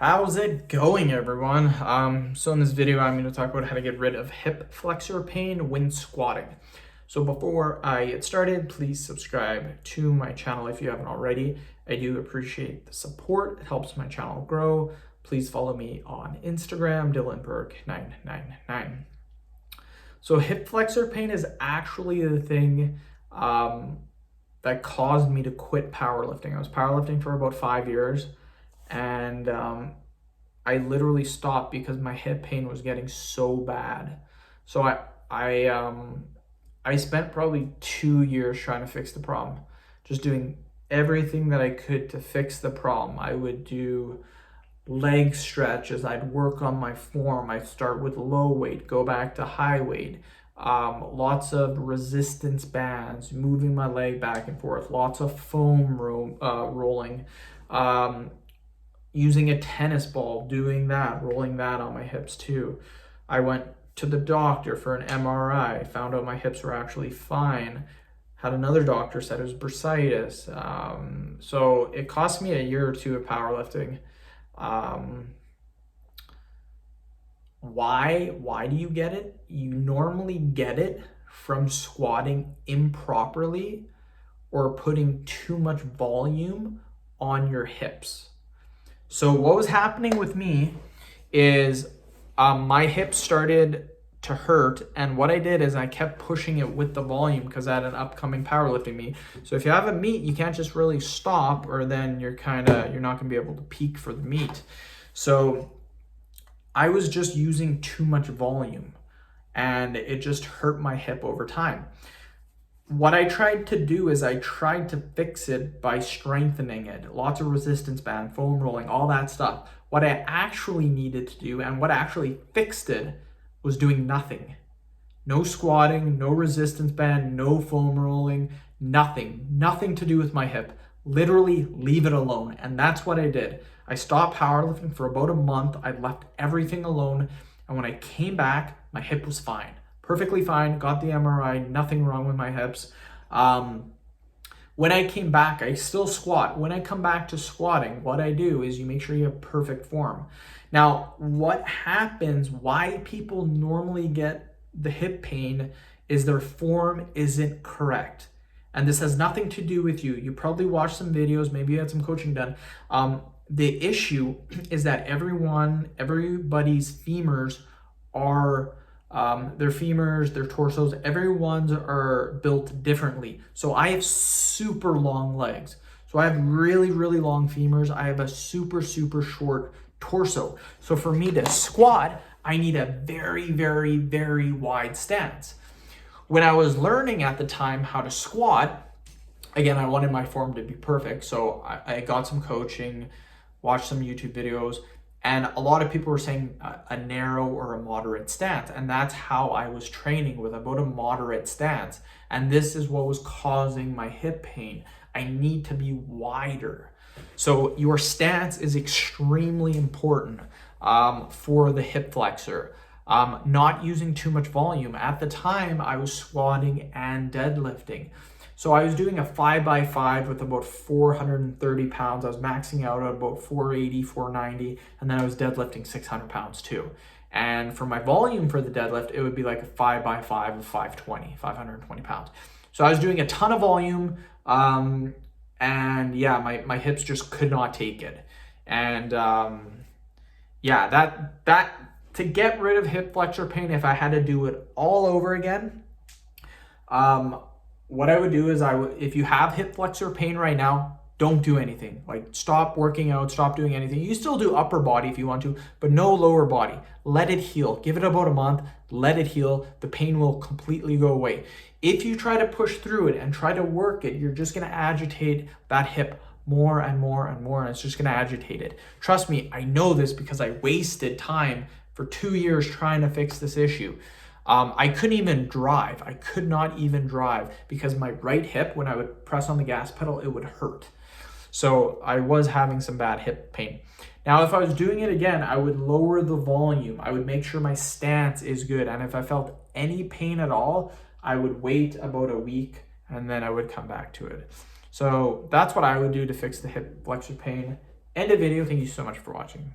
How's it going, everyone? So in this video, I'm going to talk about how to get rid of hip flexor pain when squatting. So before I get started, please subscribe to my channel if you haven't already. I do appreciate the support. It helps my channel grow. Please follow me on Instagram, DylanBurke999. So hip flexor pain is actually the thing that caused me to quit powerlifting. I was powerlifting for about 5 years. And I literally stopped because my hip pain was getting so bad. So I spent probably 2 years trying to fix the problem, just doing everything that I could to fix the problem. I would do leg stretches. I'd work on my form. I'd start with low weight, go back to high weight. Lots of resistance bands, moving my leg back and forth. Lots of foam rolling. Using a tennis ball, doing that, rolling that on my hips too. I went to the doctor for an MRI, found out my hips were actually fine. Had another doctor said it was bursitis. So it cost me a year or two of powerlifting. Why do you get it? You normally get it from squatting improperly or putting too much volume on your hips. So what was happening with me is my hips started to hurt, and what I did is I kept pushing it with the volume because I had an upcoming powerlifting meet. So if you have a meet, you can't just really stop, or then you're not gonna be able to peak for the meet. So I was just using too much volume, and it just hurt my hip over time. What I tried to do is I tried to fix it by strengthening it. Lots of resistance band, foam rolling, all that stuff. What I actually needed to do and what actually fixed it was doing nothing. No squatting, no resistance band, no foam rolling, nothing. Nothing to do with my hip. Literally leave it alone. And that's what I did. I stopped powerlifting for about a month. I left everything alone. And when I came back, my hip was fine. Perfectly fine, got the MRI, nothing wrong with my hips. When I came back, I still squat. When I come back to squatting, what I do is you make sure you have perfect form. Now, what happens, why people normally get the hip pain is their form isn't correct. And this has nothing to do with you. You probably watched some videos, maybe you had some coaching done. The issue is that everybody's femurs are their femurs, their torsos, everyone's are built differently. So I have super long legs. So I have really, really long femurs. I have a super, super short torso. So for me to squat, I need a very, very, very wide stance. When I was learning at the time how to squat, again, I wanted my form to be perfect. So I got some coaching, watched some YouTube videos, and a lot of people were saying a narrow or a moderate stance. And that's how I was training, with about a moderate stance. And this is what was causing my hip pain. I need to be wider. So your stance is extremely important for the hip flexor. Not using too much volume. At the time, I was squatting and deadlifting. So I was doing a 5x5 with about 430 pounds. I was maxing out at about 480, 490, and then I was deadlifting 600 pounds too. And for my volume for the deadlift, it would be like a 5x5 of 520 pounds. So I was doing a ton of volume, and yeah, my hips just could not take it. And yeah, that to get rid of hip flexor pain, if I had to do it all over again, what I would do is if you have hip flexor pain right now, don't do anything. Like, stop working out, stop doing anything. You still do upper body if you want to, but no lower body. Let it heal. Give it about a month, let it heal. The pain will completely go away. If you try to push through it and try to work it, you're just gonna agitate that hip more and more and more, and it's just gonna agitate it. Trust me, I know this because I wasted time for 2 years trying to fix this issue. I couldn't even drive. I could not even drive because my right hip, when I would press on the gas pedal, it would hurt. So I was having some bad hip pain. Now, if I was doing it again, I would lower the volume. I would make sure my stance is good. And if I felt any pain at all, I would wait about a week and then I would come back to it. So that's what I would do to fix the hip flexor pain. End of video. Thank you so much for watching.